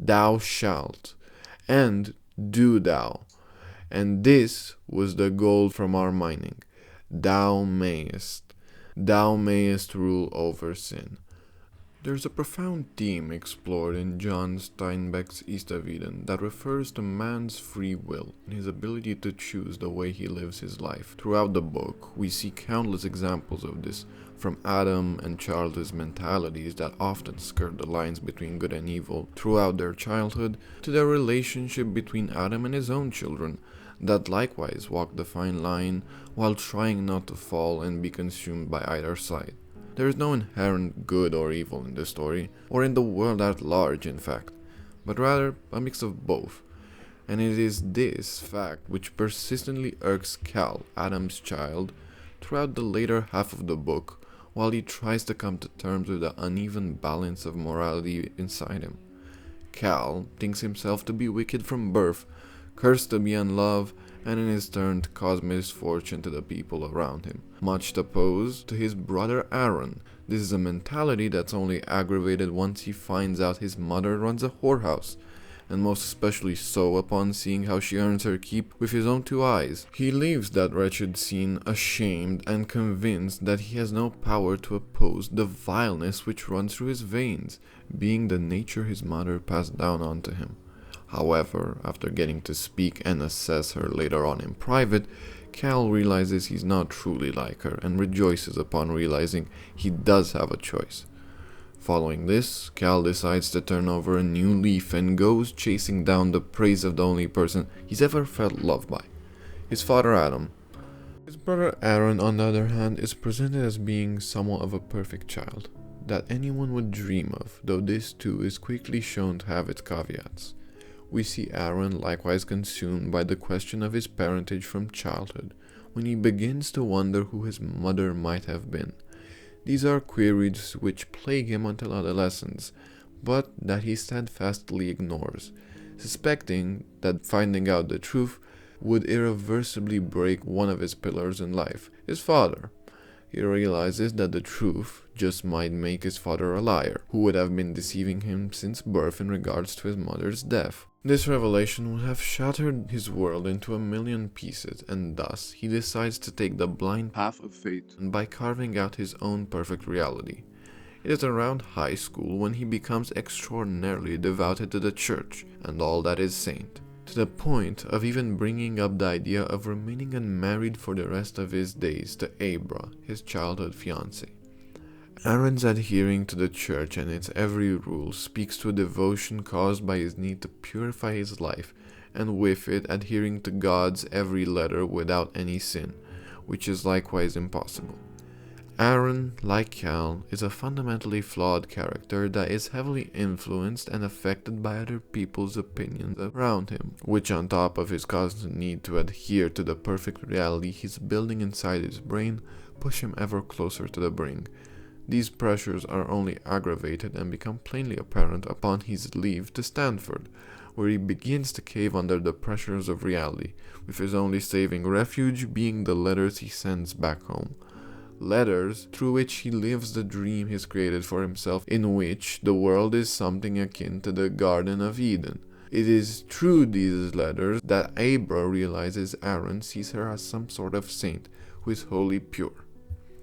thou shalt, and do thou. And this was the goal from our mining. Thou mayest rule over sin. There's a profound theme explored in John Steinbeck's East of Eden that refers to man's free will and his ability to choose the way he lives his life. Throughout the book, we see countless examples of this, from Adam and Charles's mentalities that often skirt the lines between good and evil throughout their childhood, to the relationship between Adam and his own children, that likewise walk the fine line while trying not to fall and be consumed by either side. There is no inherent good or evil in the story, or in the world at large in fact, but rather a mix of both. And it is this fact which persistently irks Cal, Adam's child, throughout the later half of the book, while he tries to come to terms with the uneven balance of morality inside him. Cal thinks himself to be wicked from birth, cursed to be unloved, and in his turn to cause misfortune to the people around him, much opposed to his brother Aaron. This is a mentality that's only aggravated once he finds out his mother runs a whorehouse, and most especially so upon seeing how she earns her keep with his own two eyes. He leaves that wretched scene ashamed and convinced that he has no power to oppose the vileness which runs through his veins, being the nature his mother passed down onto him. However, after getting to speak and assess her later on in private, Cal realizes he's not truly like her and rejoices upon realizing he does have a choice. Following this, Cal decides to turn over a new leaf and goes chasing down the praise of the only person he's ever felt loved by, his father Adam. His brother Aaron, on the other hand, is presented as being somewhat of a perfect child that anyone would dream of, though this too is quickly shown to have its caveats. We see Aaron likewise consumed by the question of his parentage from childhood, when he begins to wonder who his mother might have been. These are queries which plague him until adolescence, but that he steadfastly ignores, suspecting that finding out the truth would irreversibly break one of his pillars in life, his father. He realizes that the truth just might make his father a liar, who would have been deceiving him since birth in regards to his mother's death. This revelation would have shattered his world into a million pieces, and thus he decides to take the blind path of fate by carving out his own perfect reality. It is around high school when he becomes extraordinarily devoted to the church and all that is saint, to the point of even bringing up the idea of remaining unmarried for the rest of his days to Abra, his childhood fiancée. Aaron's adhering to the church and its every rule speaks to a devotion caused by his need to purify his life, and with it adhering to God's every letter without any sin, which is likewise impossible. Aaron, like Cal, is a fundamentally flawed character that is heavily influenced and affected by other people's opinions around him, which on top of his constant need to adhere to the perfect reality he's building inside his brain, push him ever closer to the brink. These pressures are only aggravated and become plainly apparent upon his leave to Stanford, where he begins to cave under the pressures of reality, with his only saving refuge being the letters he sends back home. Letters through which he lives the dream he's created for himself, in which the world is something akin to the Garden of Eden. It is through these letters that Abra realizes Aaron sees her as some sort of saint who is wholly pure.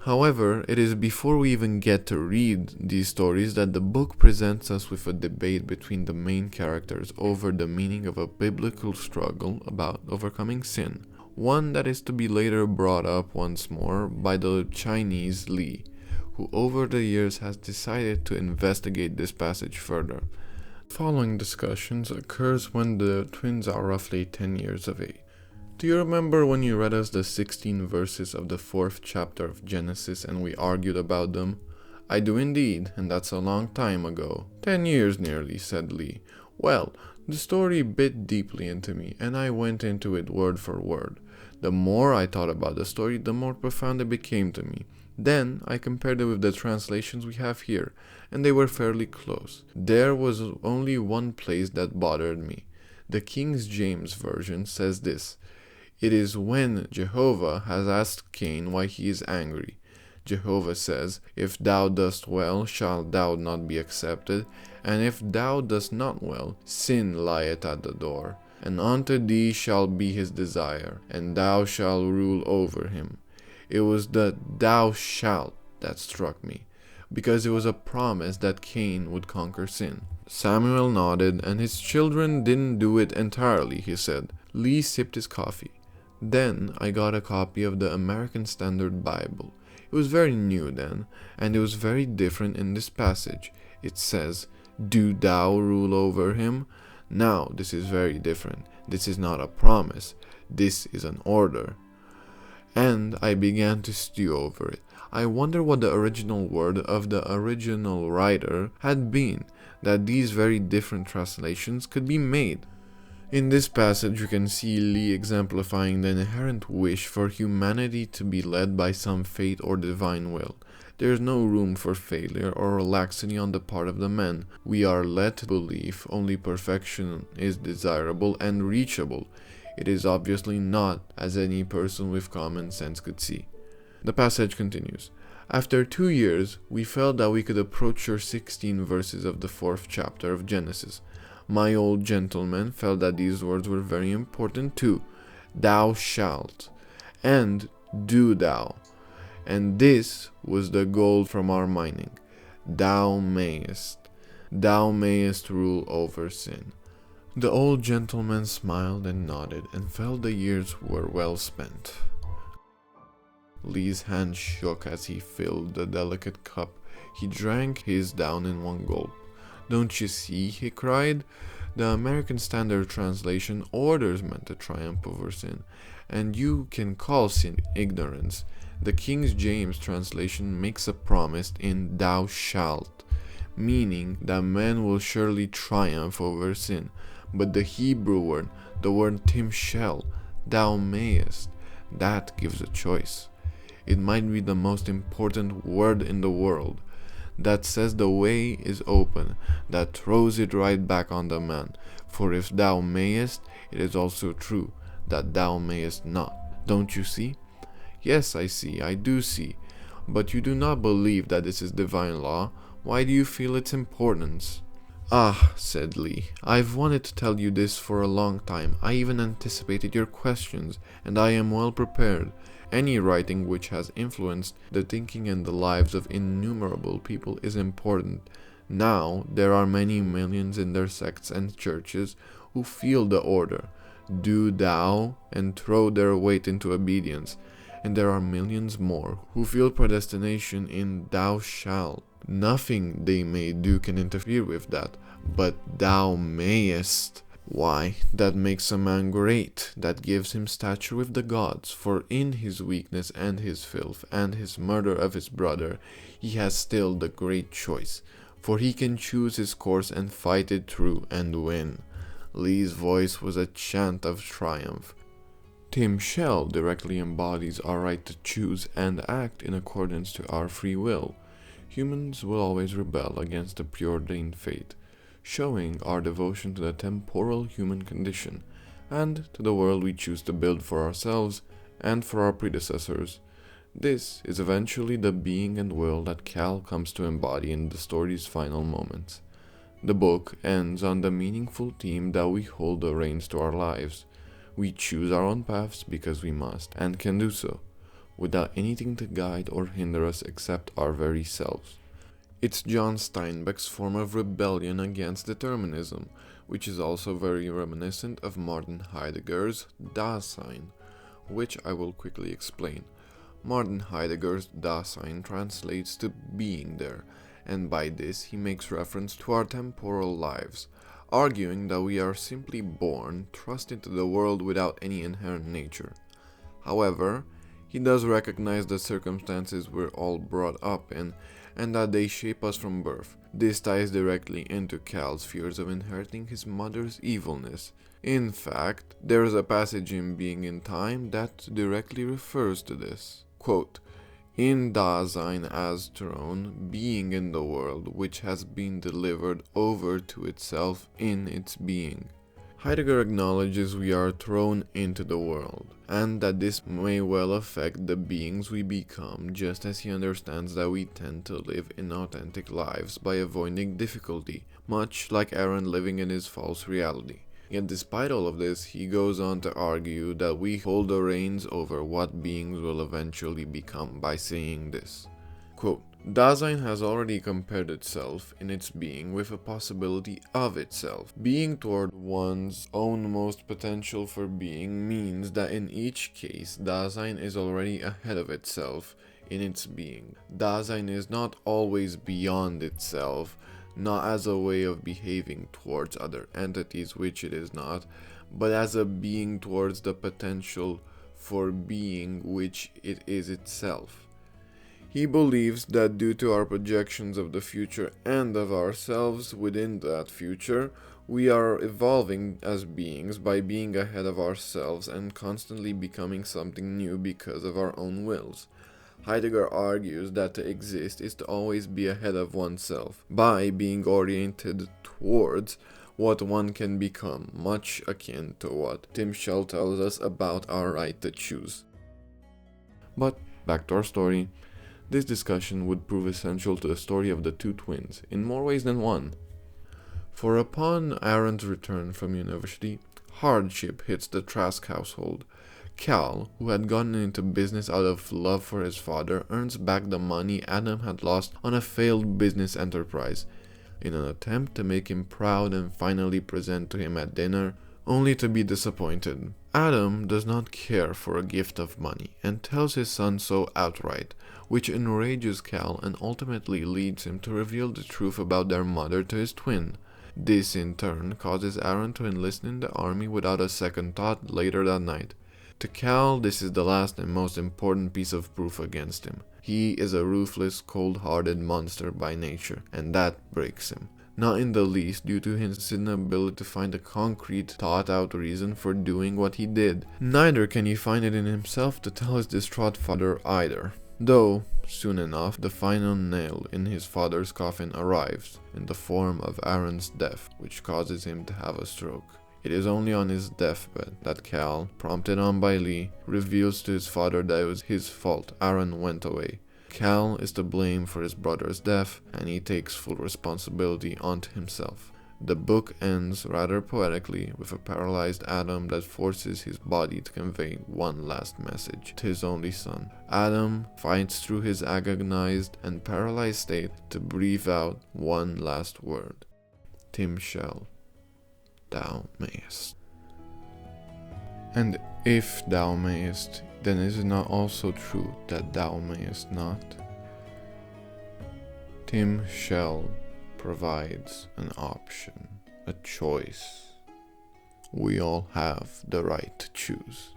However, it is before we even get to read these stories that the book presents us with a debate between the main characters over the meaning of a biblical struggle about overcoming sin, one that is to be later brought up once more by the Chinese Li, who over the years has decided to investigate this passage further. The following discussions occurs when the twins are roughly 10 years of age. Do you remember when you read us the 16 verses of the 4th chapter of Genesis and we argued about them? I do indeed, and that's a long time ago. 10 years nearly, said Lee. Well, the story bit deeply into me, and I went into it word for word. The more I thought about the story, the more profound it became to me. Then I compared it with the translations we have here, and they were fairly close. There was only one place that bothered me. The King James Version says this: "It is when Jehovah has asked Cain why he is angry." Jehovah says, "If thou dost well, shalt thou not be accepted, and if thou dost not well, sin lieth at the door. And unto thee shall be his desire, and thou shalt rule over him." It was the "thou shalt" that struck me, because it was a promise that Cain would conquer sin. Samuel nodded, and his children didn't do it entirely, he said. Lee sipped his coffee. Then I got a copy of the American Standard Bible. It was very new then, and it was very different in this passage. It says, "Do thou rule over him?" Now, this is very different. This is not a promise. This is an order. And I began to stew over it. I wonder what the original word of the original writer had been, that these very different translations could be made. In this passage, you can see Lee exemplifying the inherent wish for humanity to be led by some fate or divine will. There is no room for failure or laxity on the part of the men. We are led to believe only perfection is desirable and reachable. It is obviously not, as any person with common sense could see. The passage continues. After 2 years, we felt that we could approach your 16 verses of the 4th chapter of Genesis. My old gentleman felt that these words were very important too. Thou shalt, and do thou. And this was the goal from our mining. Thou mayest rule over sin. The old gentleman smiled and nodded and felt the years were well spent. Lee's hand shook as he filled the delicate cup. He drank his down in one gulp. "Don't you see?" he cried. "The American Standard Translation orders men to triumph over sin, and you can call sin ignorance. The King James translation makes a promise in thou shalt, meaning that men will surely triumph over sin. But the Hebrew word, the word Timshel, thou mayest, that gives a choice. It might be the most important word in the world. That says the way is open, that throws it right back on the man. For if thou mayest, it is also true that thou mayest not. Don't you see?" "Yes, I see, I do see. But you do not believe that this is divine law. Why do you feel its importance?" "Ah," said Lee, "I've wanted to tell you this for a long time. I even anticipated your questions, and I am well prepared. Any writing which has influenced the thinking and the lives of innumerable people is important. Now, there are many millions in their sects and churches who feel the order, do thou, and throw their weight into obedience. And there are millions more who feel predestination in thou shalt. Nothing they may do can interfere with that, but thou mayest. Why, that makes a man great, that gives him stature with the gods, for in his weakness and his filth and his murder of his brother, he has still the great choice, for he can choose his course and fight it through and win." Lee's voice was a chant of triumph. Timshel directly embodies our right to choose and act in accordance to our free will. Humans will always rebel against the preordained fate, showing our devotion to the temporal human condition, and to the world we choose to build for ourselves and for our predecessors. This is eventually the being and will that Cal comes to embody in the story's final moments. The book ends on the meaningful theme that we hold the reins to our lives. We choose our own paths because we must, and can do so, without anything to guide or hinder us except our very selves. It's John Steinbeck's form of rebellion against determinism, which is also very reminiscent of Martin Heidegger's Dasein, which I will quickly explain. Martin Heidegger's Dasein translates to being there, and by this he makes reference to our temporal lives, arguing that we are simply born, thrust into the world without any inherent nature. However, he does recognize the circumstances we're all brought up in, and that they shape us from birth. This ties directly into Cal's fears of inheriting his mother's evilness. In fact, there is a passage in Being in Time that directly refers to this. Quote, "In Dasein as throne, being in the world which has been delivered over to itself in its being." Heidegger acknowledges we are thrown into the world, and that this may well affect the beings we become, just as he understands that we tend to live inauthentic lives by avoiding difficulty, much like Aaron living in his false reality. Yet despite all of this, he goes on to argue that we hold the reins over what beings will eventually become by saying this. Quote, Dasein has already compared itself in its being with a possibility of itself. Being toward one's own most potential for being means that in each case, Dasein is already ahead of itself in its being. Dasein is not always beyond itself, not as a way of behaving towards other entities, which it is not, but as a being towards the potential for being which it is itself. He believes that due to our projections of the future and of ourselves within that future, we are evolving as beings by being ahead of ourselves and constantly becoming something new because of our own wills. Heidegger argues that to exist is to always be ahead of oneself, by being oriented towards what one can become, much akin to what Timshel tells us about our right to choose. But, back to our story. This discussion would prove essential to the story of the two twins, in more ways than one. For upon Aaron's return from university, hardship hits the Trask household. Cal, who had gotten into business out of love for his father, earns back the money Adam had lost on a failed business enterprise, in an attempt to make him proud and finally present to him at dinner, only to be disappointed. Adam does not care for a gift of money, and tells his son so outright, which enrages Cal and ultimately leads him to reveal the truth about their mother to his twin. This in turn causes Aaron to enlist in the army without a second thought later that night. To Cal, this is the last and most important piece of proof against him. He is a ruthless, cold-hearted monster by nature, and that breaks him. Not in the least due to his inability to find a concrete, thought-out reason for doing what he did. Neither can he find it in himself to tell his distraught father either. Though, soon enough, the final nail in his father's coffin arrives, in the form of Aaron's death, which causes him to have a stroke. It is only on his deathbed that Cal, prompted on by Lee, reveals to his father that it was his fault Aaron went away. Cal is to blame for his brother's death, and he takes full responsibility onto himself. The book ends rather poetically with a paralyzed Adam that forces his body to convey one last message to his only son. Adam fights through his agonized and paralyzed state to breathe out one last word. Timshel, thou mayest. And if thou mayest, then is it not also true that thou mayest not? Timshel provides an option, a choice. We all have the right to choose.